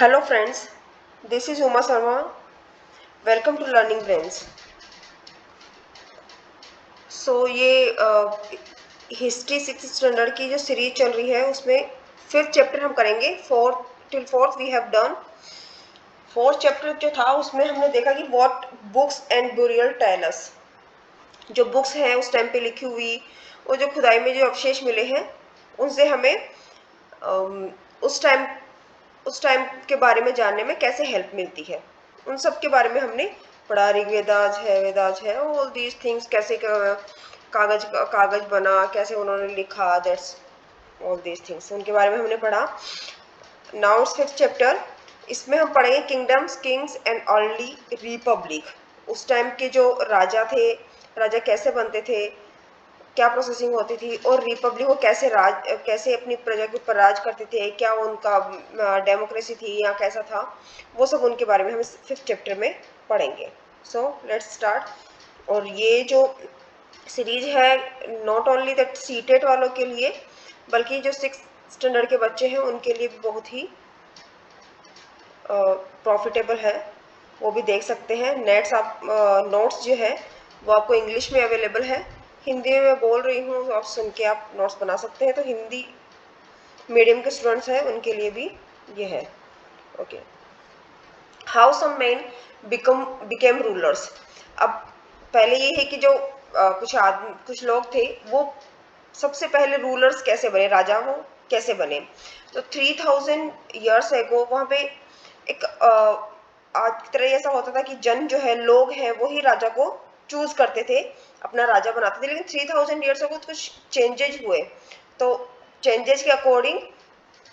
Hello friends, this is Uma Sharma. Welcome to Learning Brains. ये history six standard की जो series चल रही है उसमें फिफ्थ चैप्टर हम करेंगे। Fourth till fourth we have done. Fourth chapter जो था उसमें हमने देखा कि what books and burial tell us. जो बुक्स हैं उस टाइम पे लिखी हुई और जो खुदाई में जो अवशेष मिले हैं उनसे हमें उस टाइम के बारे में जानने में कैसे हेल्प मिलती है, उन सब के बारे में हमने पढ़ा। ऋग्वेदाज है, वेदाज है, ऑल दीज थिंग्स, कैसे कागज बना, कैसे उन्होंने लिखा, दैट्स ऑल दीज थिंग्स, उनके बारे में हमने पढ़ा। Now it's fifth chapter. इसमें हम पढ़ेंगे kingdoms, Kings and early Republic. उस टाइम के जो राजा थे, राजा कैसे बनते थे, क्या प्रोसेसिंग होती थी, और रिपब्लिक को कैसे अपनी प्रजा के ऊपर राज करते थे, क्या उनका डेमोक्रेसी थी या कैसा था, वो सब उनके बारे में हम फिफ्थ चैप्टर में पढ़ेंगे। So let's start. और ये जो सीरीज है नॉट ओनली दैट सीटेट वालों के लिए बल्कि जो सिक्स स्टैंडर्ड के बच्चे हैं उनके लिए भी बहुत ही प्रॉफिटेबल है। वो भी देख सकते हैं। नोट्स जो है वो आपको इंग्लिश में अवेलेबल है। हिंदी में मैं बोल रही हूँ, आप सुन के आप नोट्स बना सकते हैं। तो हिंदी मीडियम के स्टूडेंट्स हैं उनके लिए भी ये है। Okay, how some man became rulers. अब पहले ये है कि जो कुछ लोग थे वो सबसे पहले रूलर्स कैसे बने, राजा वो कैसे बने। तो 3000 ईयर्स एगो वहाँ पे एक आज की तरह ऐसा होता था कि जन जो है, लोग हैं, वो ही राजा को चूज करते थे, अपना राजा बनाते थे। लेकिन 3000 ईयर्स एगो कुछ चेंजेस हुए। तो चेंजेस के अकॉर्डिंग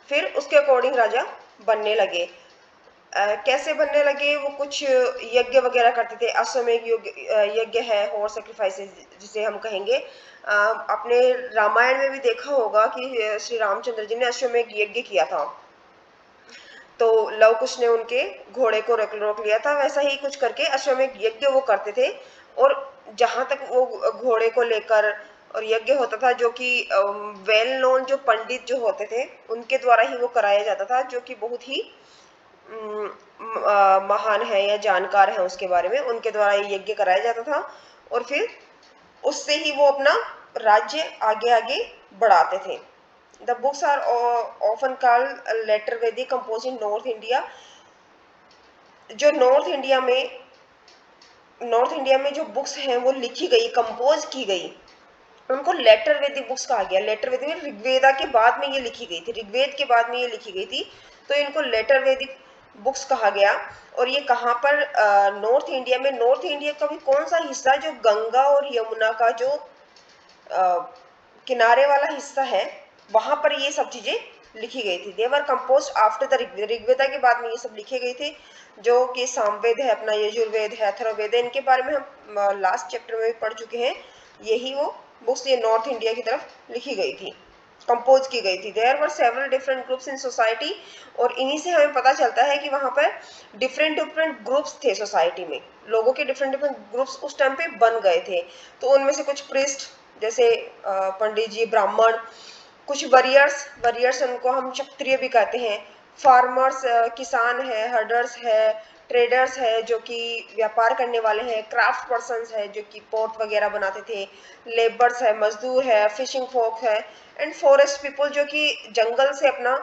फिर उसके अकॉर्डिंग राजा बनने लगे। कैसे बनने लगे, वो कुछ यज्ञ वगैरह करते थे। अश्वमेध यज्ञ है, हॉर्स सेक्रीफाइसेस जिसे हम कहेंगे। आपने रामायण में भी देखा होगा कि श्री रामचंद्र जी ने अश्वमेध यज्ञ किया था। तो लव कुश ने उनके घोड़े को रोक लिया था। वैसा ही कुछ करके अश्वमेध यज्ञ वो करते थे। और जहां तक वो घोड़े को लेकर और यज्ञ होता था, जो कि वेल नोन जो पंडित जो होते थे उनके द्वारा ही वो कराया जाता था, जो कि बहुत ही महान है या जानकार है उसके बारे में, उनके द्वारा ये यज्ञ कराया जाता था। और फिर उससे ही वो अपना राज्य आगे आगे बढ़ाते थे। The books are often called later Vedic compose in north India. जो नॉर्थ इंडिया में जो बुक्स हैं वो लिखी गई, कंपोज की गई, उनको लेटर वैदिक बुक्स कहा गया। लेटर वैदिक में ऋग्वेदा के बाद में ये लिखी गई थी, ऋग्वेद के बाद में ये लिखी गई थी, तो इनको लेटर वैदिक बुक्स कहा गया। और ये कहाँ पर, नॉर्थ इंडिया में। नॉर्थ इंडिया का भी कौन सा हिस्सा, जो गंगा और यमुना का जो किनारे वाला हिस्सा है, वहां पर ये सब चीजें लिखी गई थी। देवर कंपोज आफ्टर द ऋग्वेदा के बाद में ये सब लिखे गई थी। जो कि सामवेद है, अपना यजुर्वेद है, अथर्ववेद है, इनके बारे में हम लास्ट चैप्टर में भी पढ़ चुके हैं। यही वो बुक्स ये नॉर्थ इंडिया की तरफ लिखी गई थी, कंपोज की गई थी। There were several different groups in society. और इन्हीं से हमें पता चलता है कि वहां पर डिफरेंट डिफरेंट ग्रुप्स थे सोसाइटी में। लोगों के डिफरेंट डिफरेंट ग्रुप्स उस टाइम पे बन गए थे। तो उनमें से कुछ प्रिस्ट, जैसे पंडित जी, ब्राह्मण, कुछ वरियर्स उनको हम क्षत्रिय भी कहते हैं। फार्मर्स, किसान है, हर्डर्स है, ट्रेडर्स है जो कि व्यापार करने वाले हैं, क्राफ्ट पर्सन्स है जो कि पोर्ट वगैरह बनाते थे, लेबर्स है, मजदूर है, फिशिंग फोक है, एंड फॉरेस्ट पीपल जो कि जंगल से अपना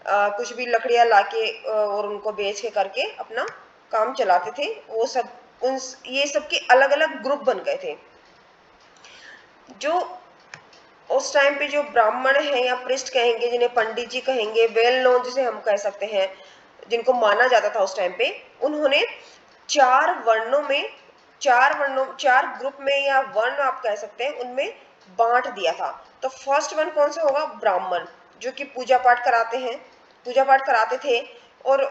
कुछ भी लकड़ियां लाके और उनको बेच के करके अपना काम चलाते थे। वो सब ये सब के अलग अलग ग्रुप बन गए थे। जो उस टाइम पे जो ब्राह्मण है या प्रिस्ट कहेंगे, जिन्हें पंडित जी कहेंगे, वेल नोन जिसे हम कह सकते हैं, जिनको माना जाता था उस टाइम पे, उन्होंने चार ग्रुप में या वर्ण आप कह सकते हैं, उनमें बांट दिया था। तो फर्स्ट वन कौन सा होगा, ब्राह्मण, जो कि पूजा पाठ कराते थे। और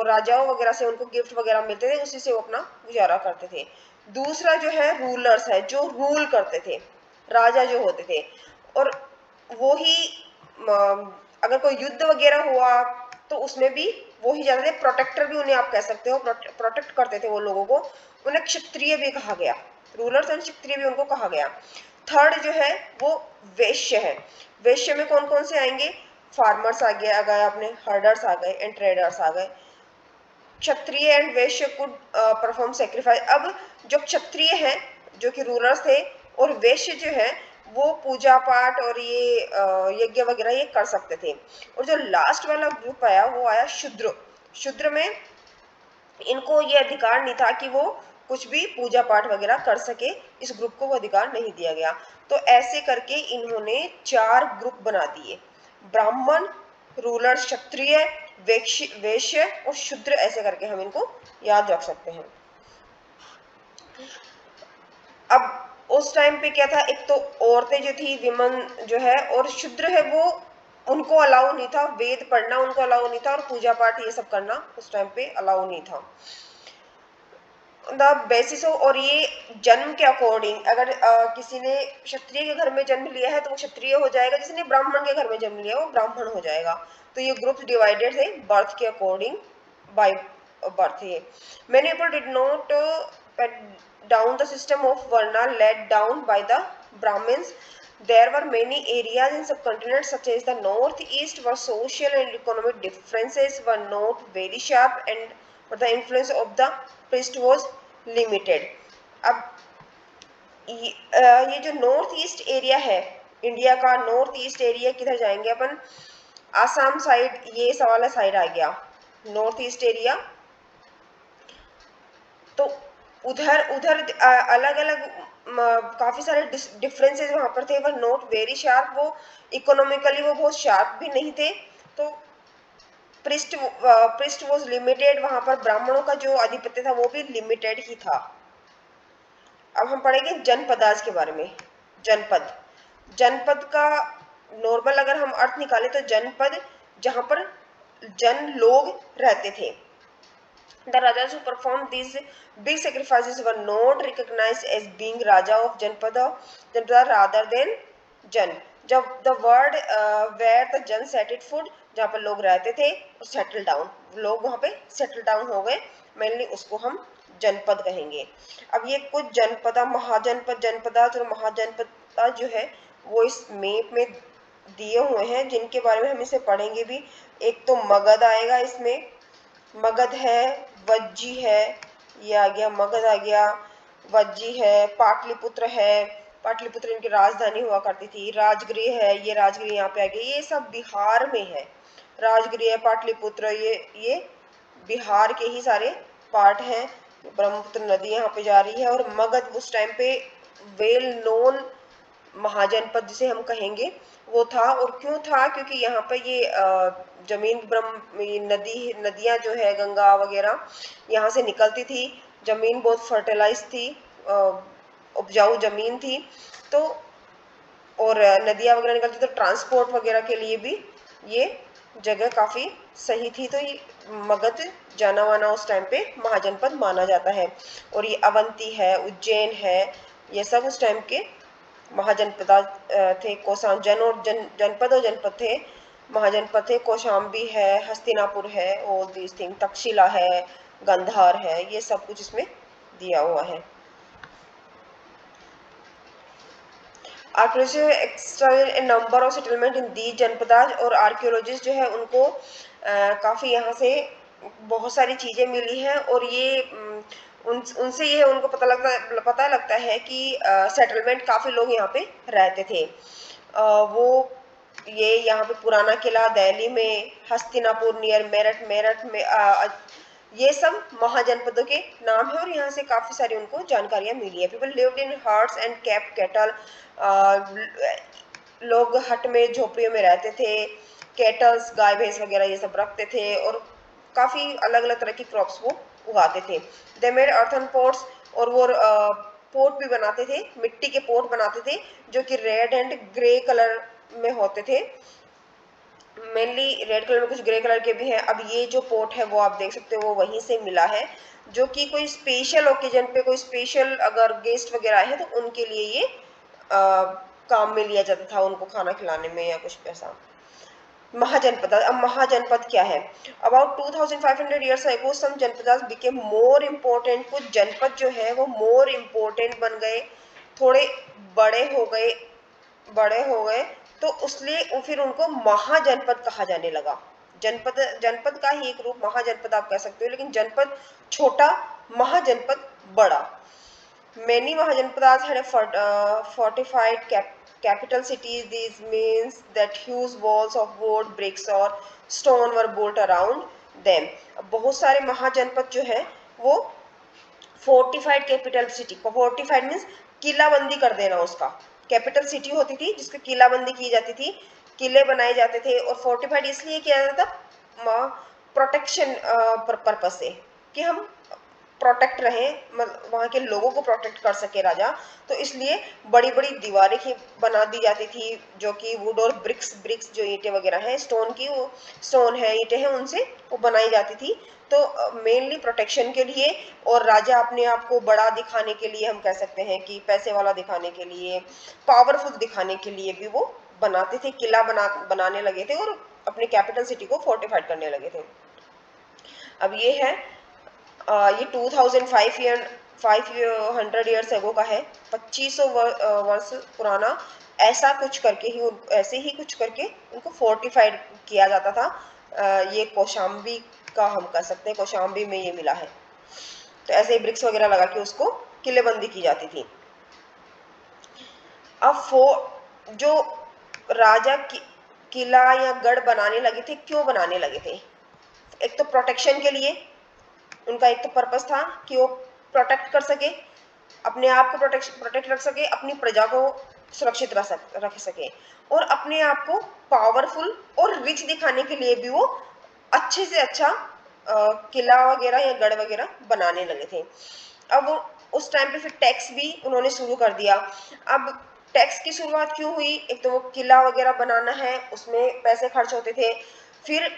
राजाओं वगैरह से उनको गिफ्ट वगैरह मिलते थे, उसी से वो अपना गुजारा करते थे। दूसरा जो है रूलर्स है, जो रूल करते थे, राजा जो होते थे। और वो ही अगर कोई युद्ध वगैरह हुआ तो उसमें भी वो ही जाते थे। प्रोटेक्टर भी उन्हें आप कह सकते हो, प्रोटेक्ट करते थे वो लोगों को। उन्हें क्षत्रिय भी कहा गया, रूलर्स एंड क्षत्रिय भी उनको कहा गया। थर्ड जो है वो वैश्य है। वैश्य में कौन कौन से आएंगे, फार्मर्स आ गए, अपने हर्डर्स आ गए, एंड ट्रेडर्स आ गए। क्षत्रिय and Vysya could perform sacrifice. अब जो क्षत्रिय हैं जो कि रूलर्स थे और वैश्य जो है वो पूजा पाठ और ये यज्ञ वगैरह ये कर सकते थे। और जो लास्ट वाला ग्रुप आया वो आया शूद्र। शूद्र में इनको ये अधिकार नहीं था कि वो कुछ भी पूजा पाठ वगैरह कर सके, इस ग्रुप को वो अधिकार नहीं दिया गया। तो ऐसे करके इन्होंने 4 ग्रुप बना दिए, ब्राह्मण, रूलर, क्षत्रिय, वैश्य और शूद्र, ऐसे करके हम इनको याद रख सकते हैं। अब उस टाइम पे क्या था, एक तो औरतें जो थी, विमन जो है, और शूद्र है वो उनको अलाउ नहीं था, वेद पढ़ना उनको अलाउ नहीं था और पूजा पाठ ये सब करना उस टाइम पे अलाउ नहीं था। द बेसिस ऑफ, और ये जन्म के अकॉर्डिंग, अगर किसी ने क्षत्रिय के घर में जन्म लिया है तो वो क्षत्रिय हो जाएगा, जिसने ब्राह्मण के घर में जन्म लिया वो ब्राह्मण हो जाएगा। तो ये ग्रुप्स डिवाइडेड थे बर्थ के अकॉर्डिंग, बाय बर्थ। ये many people did not down the system of varna led down by the Brahmins. There were many areas in subcontinent such as the northeast where social and economic differences were not very sharp and but the influence of the priest was limited. अब ये जो north east area है, India का north east area, किधर जाएंगे अपन, Assam side, ये सवाल side आ गया नॉर्थ ईस्ट एरिया। तो उधर उधर अलग अलग काफी सारे डिफरेंसेस वहां पर थे, वो नॉट वेरी शार्प, वो इकोनॉमिकली वो बहुत शार्प भी नहीं थे। तो प्रिस्ट वॉज लिमिटेड, वहां पर ब्राह्मणों का जो आधिपत्य था वो भी लिमिटेड ही था। अब हम पढ़ेंगे जनपदाज के बारे में। जनपद, जनपद का नॉर्मल अगर हम अर्थ निकालें तो जनपद जहां पर जन लोग रहते थे। The rajas who performed these big sacrifices were not recognized as being Raja of Janpada rather than Jan. जब the word where the Jan settled food, जहाँ पर लोग रहते थे, settle down, लोग वहाँ पे settle down हो गए, mainly उसको हम जनपद कहेंगे। अब ये कुछ जनपदा, महाजनपद, जनपदाज और महाजनपदा जो है वो इस मैप में दिए हुए हैं, जिनके बारे में हम इसे पढ़ेंगे भी। एक तो मगध आएगा इसमें, मगध है, वज्जी है, ये आ गया मगध आ गया, वज्जी है, पाटलिपुत्र है, पाटलिपुत्र इनकी राजधानी हुआ करती थी, राजगृह है, ये राजगृह यहाँ पे आ गया, ये सब बिहार में है। राजगृह, पाटलिपुत्र, ये बिहार के ही सारे पार्ट हैं। ब्रह्मपुत्र नदी यहाँ पे जा रही है। और मगध उस टाइम पे वेल नोन महाजनपद जिसे हम कहेंगे वो था। और क्यों था, क्योंकि यहाँ पे ये जमीन नदियाँ जो है गंगा वगैरह यहाँ से निकलती थी, जमीन बहुत फर्टिलाइज थी, उपजाऊ जमीन थी। तो और नदियाँ वगैरह निकलती, तो ट्रांसपोर्ट वगैरह के लिए भी ये जगह काफ़ी सही थी। तो ये मगध जाना माना उस टाइम पे महाजनपद माना जाता है। और ये अवंती है, उज्जैन है, ये सब उस टाइम के महाजनपद थे। कोसाम जनपद और जनपद थे, महाजनपद थे। कौशाम्बी है, हस्तिनापुर है, ऑल दीज थिंग, तक्षशिला है, गंधार है, ये सब कुछ इसमें दिया हुआ है। Archaeology number of settlement in the janapadas, और आर्कियोलॉजिस्ट जो है उनको काफ़ी यहाँ से बहुत सारी चीज़ें मिली हैं। और ये उनसे ये उनको पता लगता है कि सेटलमेंट काफ़ी लोग यहाँ पे रहते थे। वो ये यहाँ पे पुराना किला दिल्ली में, हस्तिनापुर नियर मेरठ, मेरठ में ये सब महाजनपदों के नाम है। और यहाँ से काफ़ी सारी उनको जानकारियाँ मिली है। People lived in huts and kept cattle, लोग हट में झोपड़ियों में रहते थे, कैटल्स गाय भैंस वगैरह ये सब रखते थे, और काफ़ी अलग अलग तरह की क्रॉप्स वो उगाते थे। दे मेड अर्थन पोट्स, और वो पोट भी बनाते थे, मिट्टी के पोट बनाते थे जो कि रेड एंड ग्रे कलर में होते थे। मेनली रेड कलर में, कुछ ग्रे कलर के भी हैं। अब ये जो पोट है वो आप देख सकते हो वो वहीं से मिला है, जो कि कोई स्पेशल ओकेजन पे, कोई स्पेशल अगर गेस्ट वगैरह आए हैं तो उनके लिए ये काम में लिया जाता था, उनको खाना खिलाने में या कुछ ऐसा। महाजनपद, अब महाजनपद क्या है? About 2500 years ago some janapadas became more important, कुछ जनपद जो है वो मोर इम्पोर्टेंट बन गए, थोड़े बड़े हो गए, तो उसलिए फिर उनको महाजनपद कहा जाने लगा। जनपद, जनपद का ही एक रूप महाजनपद आप कह सकते हो, लेकिन जनपद छोटा, महाजनपद बड़ा। Many Mahajanpadas had fortified capital cities. This means that huge walls of wood, bricks or stone were built around them. बहुत सारे महाजनपद जो है वो fortified capital city, fortified means किलाबंदी कर देना उसका। कैपिटल सिटी होती थी जिसकी किलाबंदी की जाती थी, किले बनाए जाते थे, और फोर्टिफाइड इसलिए किया जाता था प्रोटेक्शन पर्पज से, कि हम प्रोटेक्ट रहे, मतलब वहाँ के लोगों को प्रोटेक्ट कर सके राजा, तो इसलिए बड़ी बड़ी दीवारें ही बना दी जाती थी, जो कि वुड और ब्रिक्स जो ईंटें वगैरह हैं, स्टोन की, वो स्टोन है, ईंटें हैं, उनसे वो बनाई जाती थी। तो मेनली प्रोटेक्शन के लिए, और राजा अपने आप को बड़ा दिखाने के लिए, हम कह सकते हैं कि पैसे वाला दिखाने के लिए, पावरफुल दिखाने के लिए भी वो बनाते थे, किला बनाने लगे थे और अपनी कैपिटल सिटी को फोर्टिफाइड करने लगे थे। अब ये है ये 500 ईयर्स एगो का है, 2500 वर्ष पुराना। ऐसा कुछ करके ही, ऐसे ही कुछ करके उनको फोर्टिफाइड किया जाता था। ये कौशाम्बी का हम कह सकते हैं, कौशाम्बी में ये मिला है। तो ऐसे ही ब्रिक्स वगैरह लगा के उसको किलेबंदी की जाती थी। अब जो राजा किला या गढ़ बनाने लगे थे, क्यों बनाने लगे थे? एक तो प्रोटेक्शन के लिए, उनका एक तो पर्पस था कि वो प्रोटेक्ट कर सके, अपने आप को प्रोटेक्ट रख सके, अपनी प्रजा को सुरक्षित रख सके, और अपने आप को पावरफुल और रिच दिखाने के लिए भी वो अच्छे से अच्छा किला वगैरह या गढ़ वगैरह बनाने लगे थे। अब उस टाइम पे फिर टैक्स भी उन्होंने शुरू कर दिया। अब टैक्स की शुरुआत क्यों हुई? एक तो वो किला वगैरह बनाना है, उसमें पैसे खर्च होते थे। फिर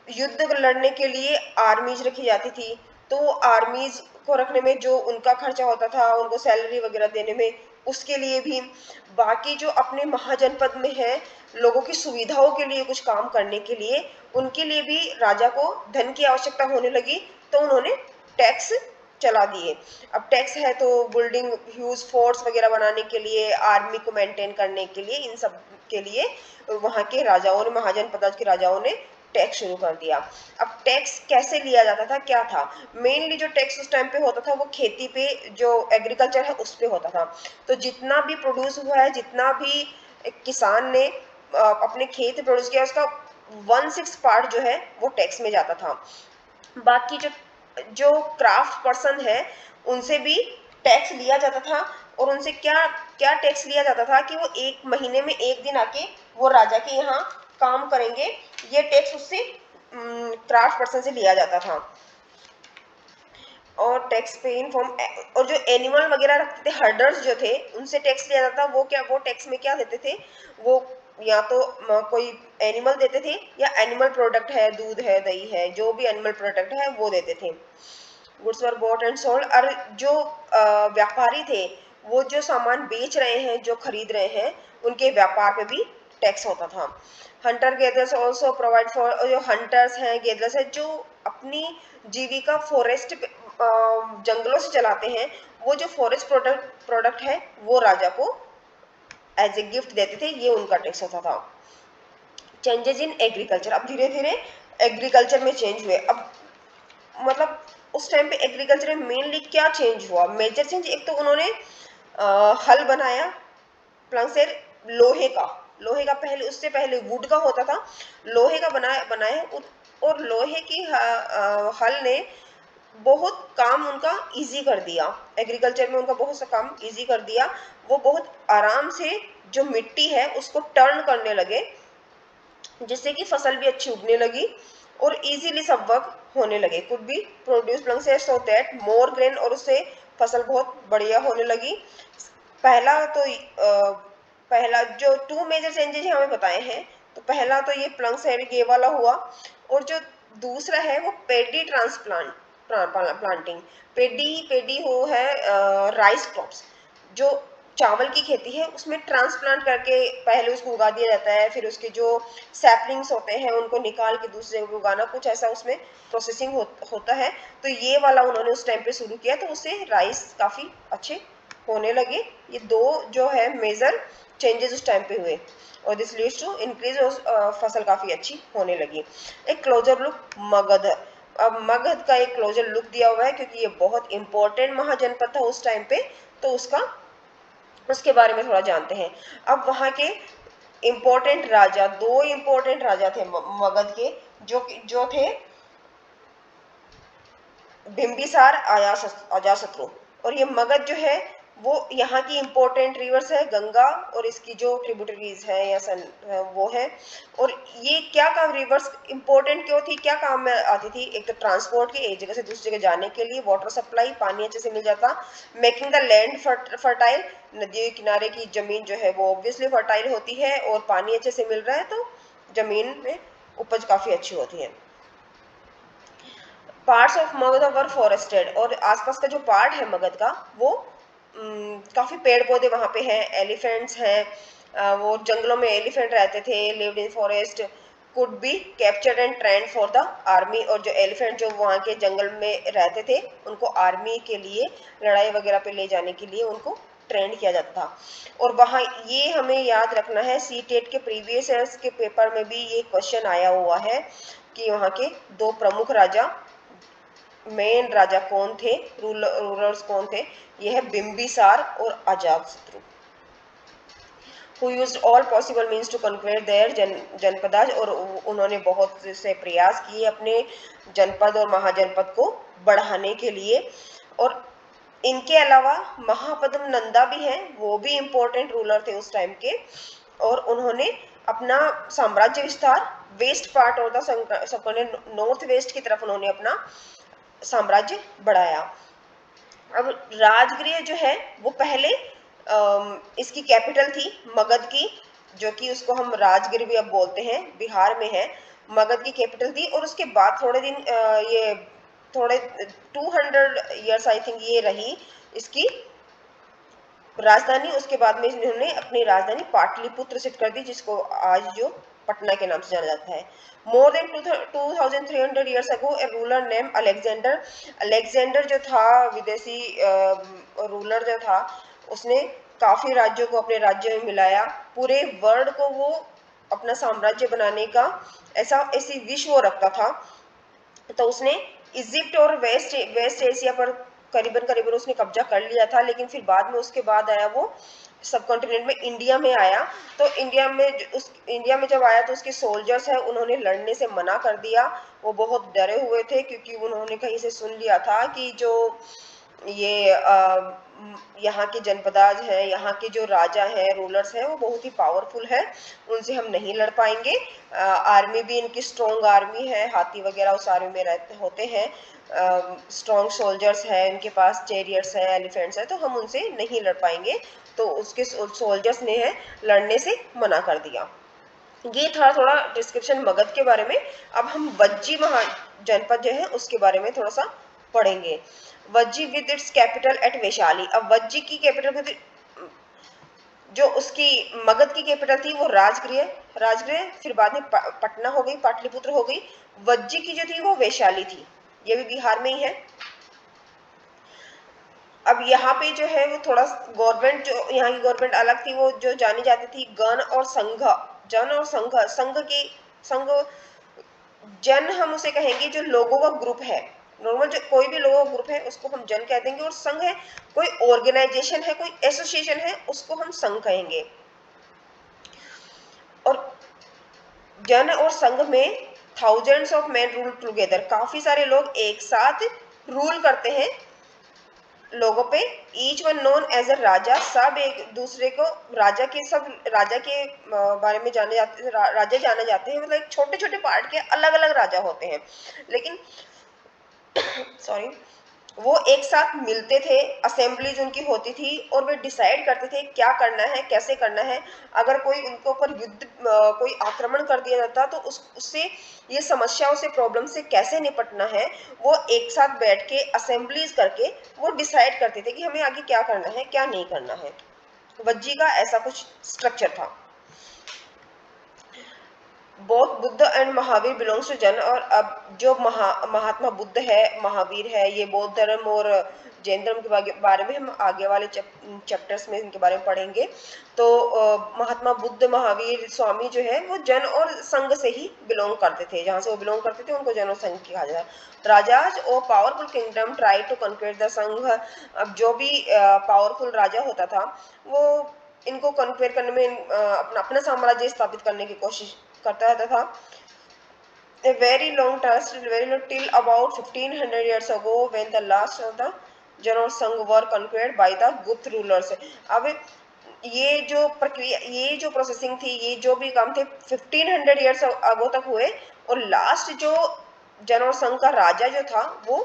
युद्ध लड़ने के लिए आर्मीज रखी जाती थी, तो आर्मीज को रखने में जो उनका खर्चा होता था, उनको सैलरी वगैरह देने में, उसके लिए भी। बाकी जो अपने महाजनपद में है, लोगों की सुविधाओं के लिए कुछ काम करने के लिए, उनके लिए भी राजा को धन की आवश्यकता होने लगी, तो उन्होंने टैक्स चला दिए। अब टैक्स है तो बिल्डिंग, ह्यूज फोर्ट्स वगैरह बनाने के लिए, आर्मी को मेंटेन करने के लिए, इन सब के लिए वहाँ के राजाओं ने, महाजनपद के राजाओं ने टैक्स शुरू कर दिया। अब टैक्स कैसे लिया जाता था, क्या था? मेनली जो टैक्स उस टाइम पे होता था वो खेती पे, जो एग्रीकल्चर है उस पे होता था। तो जितना भी प्रोड्यूस हुआ है, जितना भी किसान ने अपने खेत प्रोड्यूस किया, उसका 1/6 पार्ट जो है वो टैक्स में जाता था। बाकी जो जो क्राफ्ट पर्सन है, उनसे भी टैक्स लिया जाता था, और उनसे क्या क्या टैक्स लिया जाता था कि वो एक महीने में एक दिन आके वो राजा के यहाँ काम करेंगे, ये टैक्स उससे क्राफ्ट पर्सन से लिया जाता था। और टैक्स पे इन फॉर्म, और जो एनिमल वगैरह रखते थे, हर्डर्स जो थे, उनसे टैक्स लिया जाता था। वो क्या, वो टैक्स में क्या देते थे? वो या तो कोई एनिमल देते थे, या एनिमल प्रोडक्ट है, दूध है, दही है, जो भी एनिमल प्रोडक्ट है वो देते थे। Goods were bought and sold. और जो व्यापारी थे, वो जो सामान बेच रहे हैं, जो खरीद रहे हैं, उनके व्यापार पे भी टैक्स होता था। Hunter gathers also provide for, जो हंटर्स हैं, गेदर्स हैं, जो अपनी जीविका फॉरेस्ट जंगलों से चलाते हैं, वो जो फॉरेस्ट प्रोडक्ट है वो राजा को एज ए गिफ्ट देते थे, ये उनका टैक्स होता था। चेंजेस इन एग्रीकल्चर, अब धीरे धीरे एग्रीकल्चर में चेंज हुए। अब मतलब उस टाइम पे एग्रीकल्चर में मेनली क्या चेंज हुआ? मेजर चेंज, एक तो उन्होंने हल बनाया प्लंग से, लोहे का पहले, उससे पहले वुड का होता था, लोहे का बनाया। और लोहे की हल ने बहुत काम उनका इजी कर दिया, एग्रीकल्चर में उनका बहुत सा काम इजी कर दिया। वो बहुत आराम से जो मिट्टी है उसको टर्न करने लगे, जिससे कि फसल भी अच्छी उगने लगी, और इजीली सब वर्क होने लगे। कुड बी प्रोड्यूस प्लंग से सो दैट मोर ग्रेन, और उससे फसल बहुत बढ़िया होने लगी। पहला जो 2 मेजर चेंजेस हमें बताए हैं, तो पहला तो ये प्लंग से ये वाला हुआ, और जो दूसरा है वो पेडी प्लांटिंग। पेडी हो है राइस क्रॉप्स, जो चावल की खेती है, उसमें ट्रांसप्लांट करके पहले उसको उगा दिया जाता है, फिर उसके जो सैपलिंग्स होते हैं उनको निकाल के दूसरे जगह उगाना, कुछ ऐसा उसमें प्रोसेसिंग होता है। तो ये वाला उन्होंने उस टाइम पे शुरू किया, तो उससे राइस काफ़ी अच्छे होने लगे। ये 2 जो है मेजर चेंजेस उस टाइम पे हुए और दिस लीड्स टू इंक्रीज, फसल काफी अच्छी होने लगी। एक क्लोजर लुक मगध। अब मगध का एक क्लोजर लुक दिया हुआ है क्योंकि ये बहुत इंपॉर्टेंट महाजनपद था उस टाइम पे, तो उसके बारे में थोड़ा जानते हैं। अब वहाँ के इम्पोर्टेंट राजा, दो इम्पोर्टेंट राजा थे मगध के, जो थे बिम्बिसार अजाशत्रु। और ये मगध जो है वो यहाँ की इम्पोर्टेंट रिवर्स है गंगा और इसकी जो ट्रिब्यूटरीज है या सन है वो है। और ये क्या काम रिवर्स इम्पोर्टेंट क्यों थी, क्या काम में आती थी, एक तो ट्रांसपोर्ट की, एक जगह से दूसरी जगह जाने के लिए, वाटर सप्लाई, पानी अच्छे से मिल जाता, मेकिंग द लैंड फर्टाइल, नदियों के किनारे की जमीन जो है वो ऑब्वियसली फर्टाइल होती है और पानी अच्छे से मिल रहा है तो जमीन में उपज काफी अच्छी होती है। Parts of Magadh were forested, और आसपास का जो पार्ट है मगध का वो काफी पेड़ पौधे वहां पे हैं, एलिफेंट्स हैं, वो जंगलों में एलिफेंट रहते थे, lived in forest, could be captured and trend for the army. और जो एलिफेंट जो वहाँ के जंगल में रहते थे उनको आर्मी के लिए लड़ाई वगैरह पे ले जाने के लिए उनको ट्रेंड किया जाता था। और वहाँ ये हमें याद रखना है, सी टेट के प्रीवियस ईयर्स के पेपर में भी ये क्वेश्चन आया हुआ है कि वहाँ के दो प्रमुख राजा, मेन राजा कौन थे, रूलर्स कौन थे, ये है बिम्बिसार और Ajatashatru. who used all possible means to conquer their जनपदाज, और उन्होंने बहुत से प्रयास किए अपने जनपद और महाजनपद को बढ़ाने के लिए। और इनके अलावा महापद्म नंदा भी हैं, वो भी इम्पोर्टेंट रूलर थे उस टाइम के, और उन्होंने अपना साम्राज्य विस्तार वेस्ट पार्ट और नॉर्थ वेस्ट की तरफ उन्होंने अपना साम्राज्य बढ़ाया। अब राजगृह जो है वो पहले इसकी कैपिटल थी मगध की, जो कि उसको हम राजगृह भी अब बोलते हैं, बिहार में है, मगध की कैपिटल थी। और उसके बाद थोड़े दिन ये थोड़े 200 ईयर्स आई थिंक ये रही इसकी राजधानी। उसके बाद में इन्होंने अपनी राजधानी पाटलिपुत्र शिफ्ट कर दी, जिसको आज जो पटना के नाम से जाना जाता है। मोर देन 2300 ईयर्स अगो ए रूलर नेम अलेक्जेंडर। अलेक्जेंडर जो था विदेशी रूलर जो था, उसने काफी राज्यों को अपने राज्य में मिलाया, पूरे वर्ल्ड को वो अपना साम्राज्य बनाने का ऐसी विश वो रखता था। तो उसने इजिप्ट और वेस्ट एशिया पर करीबन करीबन उसने कब्जा कर लिया था, लेकिन फिर बाद में उसके बाद आया वो सब कॉन्टिनेंट में इंडिया में आया। तो इंडिया में जब आया तो उसके सोल्जर्स है उन्होंने लड़ने से मना कर दिया, वो बहुत डरे हुए थे क्योंकि उन्होंने कहीं से सुन लिया था कि जो ये यहाँ के जनपदाज हैं, यहाँ के जो राजा हैं, रूलर्स हैं, वो बहुत ही पावरफुल है, उनसे हम नहीं लड़ पाएंगे। आर्मी भी इनकी स्ट्रॉन्ग आर्मी है, हाथी वगैरह उस आर्मी में रहते होते हैं, स्ट्रॉन्ग सोल्जर्स है इनके पास, चेरियट्स है, एलिफेंट्स है, तो हम उनसे नहीं लड़ पाएंगे। तो उसके सोल्जर्स ने है लड़ने से मना कर दिया। ये था थोड़ा डिस्क्रिप्शन मगध के बारे में। अब हम वज्जी महाजनपद जो है उसके बारे में थोड़ा सा पढ़ेंगे। Vajji with its capital eight Vaishali. अब वज्जी की कैपिटल जो उसकी मगध की कैपिटल थी वो राजगृह फिर बाद में पटना हो गई, पाटलिपुत्र हो गई। वज्जी की जो थी वो वैशाली थी, ये भी बिहार में ही है। अब यहाँ पे जो है वो थोड़ा गवर्नमेंट, जो यहाँ की गवर्नमेंट अलग थी, वो जो जानी जाती थी गण और संघ। जन और संघ जन हम उसे कहेंगे जो लोगों का ग्रुप है, नॉर्मल जो कोई भी लोगों का ग्रुप है उसको हम जन कह देंगे, और संघ है कोई ऑर्गेनाइजेशन है, कोई एसोसिएशन है, उसको हम संघ कहेंगे। और जन और संघ में thousands of man rule together, काफी सारे लोग एक साथ रूल करते हैं लोगों पे। Each one known as a raja, सब एक दूसरे को सब राजा के बारे में जाने जाते, राजा जाने जाते हैं, मतलब एक छोटे छोटे पार्ट के अलग अलग राजा होते हैं, लेकिन सॉरी वो एक साथ मिलते थे, असेंबलीज उनकी होती थी और वे डिसाइड करते थे क्या करना है, कैसे करना है। अगर कोई उनके ऊपर कोई आक्रमण कर दिया जाता तो उससे ये समस्याओं से, प्रॉब्लम से कैसे निपटना है, वो एक साथ बैठ के असेंबलीज करके वो डिसाइड करते थे कि हमें आगे क्या करना है, क्या नहीं करना है। वज्जी का ऐसा कुछ स्ट्रक्चर था। Both Buddha and Mahavir belongs to Jain. और अब जो महात्मा बुद्ध है, महावीर है, ये बौद्ध धर्म और जैन धर्म के बारे में हम आगे वाले चैप्टर्स में इनके बारे में पढ़ेंगे। तो महात्मा बुद्ध, महावीर, स्वामी जो है वो जैन और संघ से ही बिलोंग करते थे। जहाँ से वो बिलोंग करते थे उनको जैन और संघ कहा जाता है। राजाज और powerful kingdom try to conquer the sangha. अब जो भी पावरफुल राजा होता था वो इनको कन्क्वेर करने में अपना अपना साम्राज्य स्थापित करने की कोशिश करता रहता था। A very long trust, very long till about 1500 years ago when the last of the Janor Sangh were conquered by the Gupt rulers। अब ये जो प्रक्रिया, ये जो प्रोसेसिंग थी, ये जो भी काम थे 1500 ईयर्स अगो तक हुए। और लास्ट जो जनौर संघ का राजा जो था वो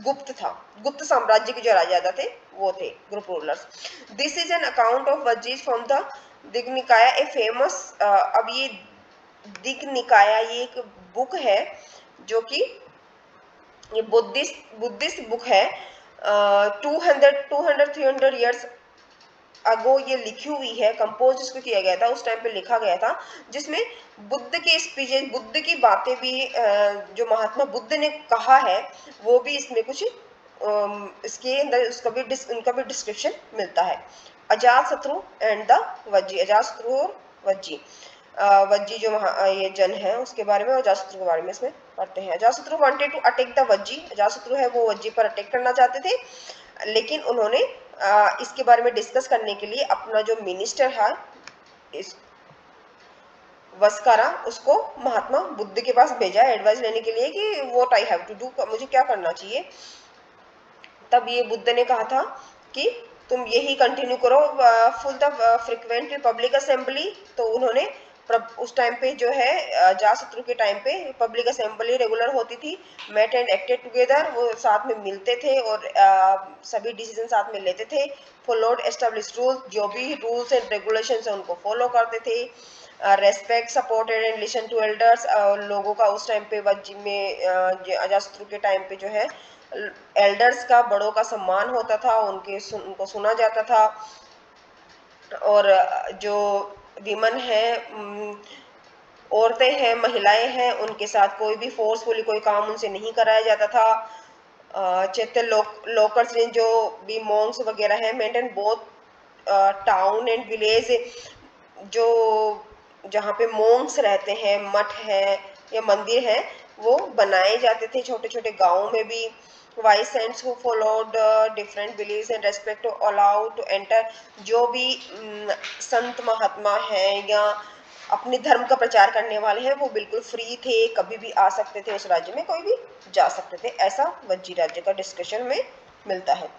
गुप्त था। गुप्त साम्राज्य के जो राजा थे वो थे group rulers. This is an account of Vajjis from the Dighanikaya, a famous. अब ये दिग्निकाया ये एक बुक है जो कि ये बुद्धिस्ट बुक है। 200-300 ईयर्स अगो ये लिखी हुई है, कंपोज इसको किया गया था, उस टाइम पे लिखा गया था, जिसमें बुद्ध के स्पीचेस, बुद्ध की बातें भी जो महात्मा बुद्ध ने कहा है वो भी इसमें कुछ इसके अंदर उसका भी उनका भी डिस्क्रिप्शन मिलता है। अजात शत्रु एंड द वज्जी, अजात शत्रु और वज्जी। वज्जी जो ये जन है उसके बारे में, अजातशत्रु के बारे में इसमें पढ़ते हैं। Ajatashatru wanted to attack the Vajji, Ajatashatru है वो वज्जी पर अटैक करना चाहते थे, लेकिन उन्होंने इसके बारे में डिस्कस करने के लिए अपना जो मिनिस्टर है इस वस्कारा, उसको महात्मा बुद्ध के पास भेजा एडवाइस लेने के लिए कि what I have to do, मुझे क्या करना चाहिए। तब ये बुद्ध ने कहा था कि तुम यही कंटिन्यू करो full the frequent public assembly. तो उन्होंने उस टाइम पे जो है अजातशत्रु के टाइम पे पब्लिक असेंबली रेगुलर होती थी, मेट एंड एक्टेड टुगेदर, वो साथ में मिलते थे और सभी डिसीजन साथ में लेते थे। फॉलोड एस्टेब्लिश्ड रूल्स, जो भी रूल्स एंड रेगुलेशंस है उनको फॉलो करते थे। Respect, supported and listen to elders, लोगों का उस टाइम पे वज्जी में अजातशत्रु के टाइम पे जो है एल्डर्स का, बड़ों का सम्मान होता था, उनको सुना जाता था। और जो विमन है, औरतें हैं, महिलाएं हैं, उनके साथ कोई भी फोर्सफुली कोई काम उनसे नहीं कराया जाता था। चैत्य लोकर्स ने जो भी मॉन्क्स वगैरह हैं maintain both town and village, जो जहाँ पे मॉन्क्स रहते हैं, मठ है या मंदिर है, वो बनाए जाते थे छोटे छोटे गाँव में भी। Wise saints who followed different believes and respect allowed to enter, जो भी संत महात्मा हैं या अपने धर्म का प्रचार करने वाले हैं वो बिल्कुल फ्री थे, कभी भी आ सकते थे, उस राज्य में कोई भी जा सकते थे, ऐसा वज्जी राज्य का डिस्कशन में मिलता है।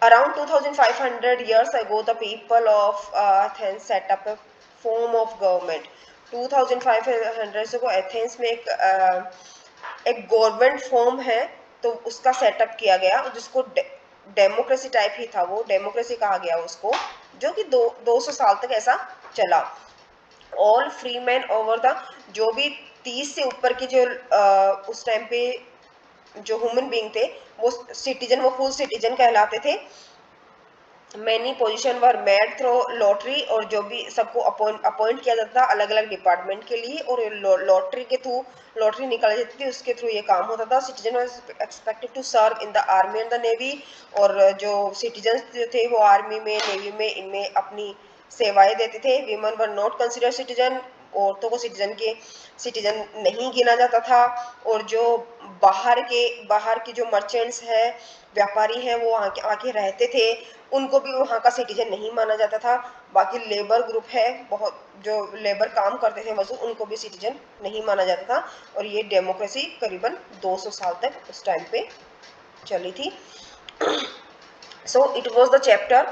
Around 2500 years ago, the people of Athens set up a form of government. 2500 से को एथेंस में एक गवर्नमेंट फॉर्म है, तो उसका सेटअप किया गया, जिसको डेमोक्रेसी टाइप ही था, वो डेमोक्रेसी कहा गया उसको, जो कि 200 साल तक ऐसा चला। All free man over the, जो भी 30 से ऊपर के जो उस टाइम पे जो ह्यूमन बीइंग थे वो सिटीजन, वो फुल सिटीजन कहलाते थे। Many position were made through lottery, और जो भी सबको अपॉइंट किया जाता था अलग अलग डिपार्टमेंट के लिए, और लॉटरी के थ्रू, लॉटरी निकाली जाती थी, उसके थ्रू ये काम होता था। Citizen was expected to serve in the army and the navy, और जो सिटीजन जो थे वो आर्मी में, नेवी में, इनमें अपनी सेवाएं देते थे। Women were not consider citizen, औरतों को सिटीजन नहीं गिना जाता था। और जो बाहर के जो मर्चेंट्स है, व्यापारी हैं, वो आके रहते थे, उनको भी वहाँ का सिटीजन नहीं माना जाता था। बाकी लेबर ग्रुप है, बहुत जो लेबर काम करते थे मजदूर, उनको भी सिटीजन नहीं माना जाता था। और ये डेमोक्रेसी करीबन 200 साल तक उस टाइम पे चली थी। So it was the chapter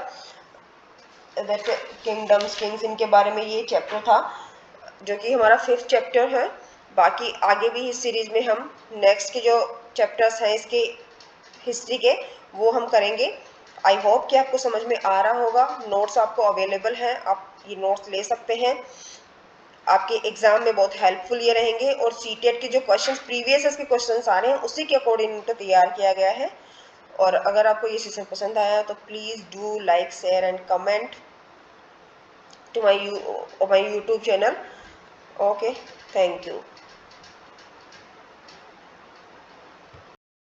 that kingdoms, Kings, इनके बारे में ये चैप्टर था, जो कि हमारा 5th चैप्टर है। बाकी आगे भी इस सीरीज में हम नेक्स्ट के जो चैप्टर्स हैं इसके हिस्ट्री के, वो हम करेंगे। आई होप कि आपको समझ में आ रहा होगा। नोट्स आपको अवेलेबल हैं, आप ये नोट्स ले सकते हैं, आपके एग्जाम में बहुत हेल्पफुल ये रहेंगे। और सीटेट के जो क्वेश्चंस, प्रीवियस के क्वेश्चंस आ रहे हैं, उसी के अकॉर्डिंग इनको तैयार किया गया है। और अगर आपको ये सेशन पसंद आया तो please do like, share and comment to my YouTube channel. Okay, thank you.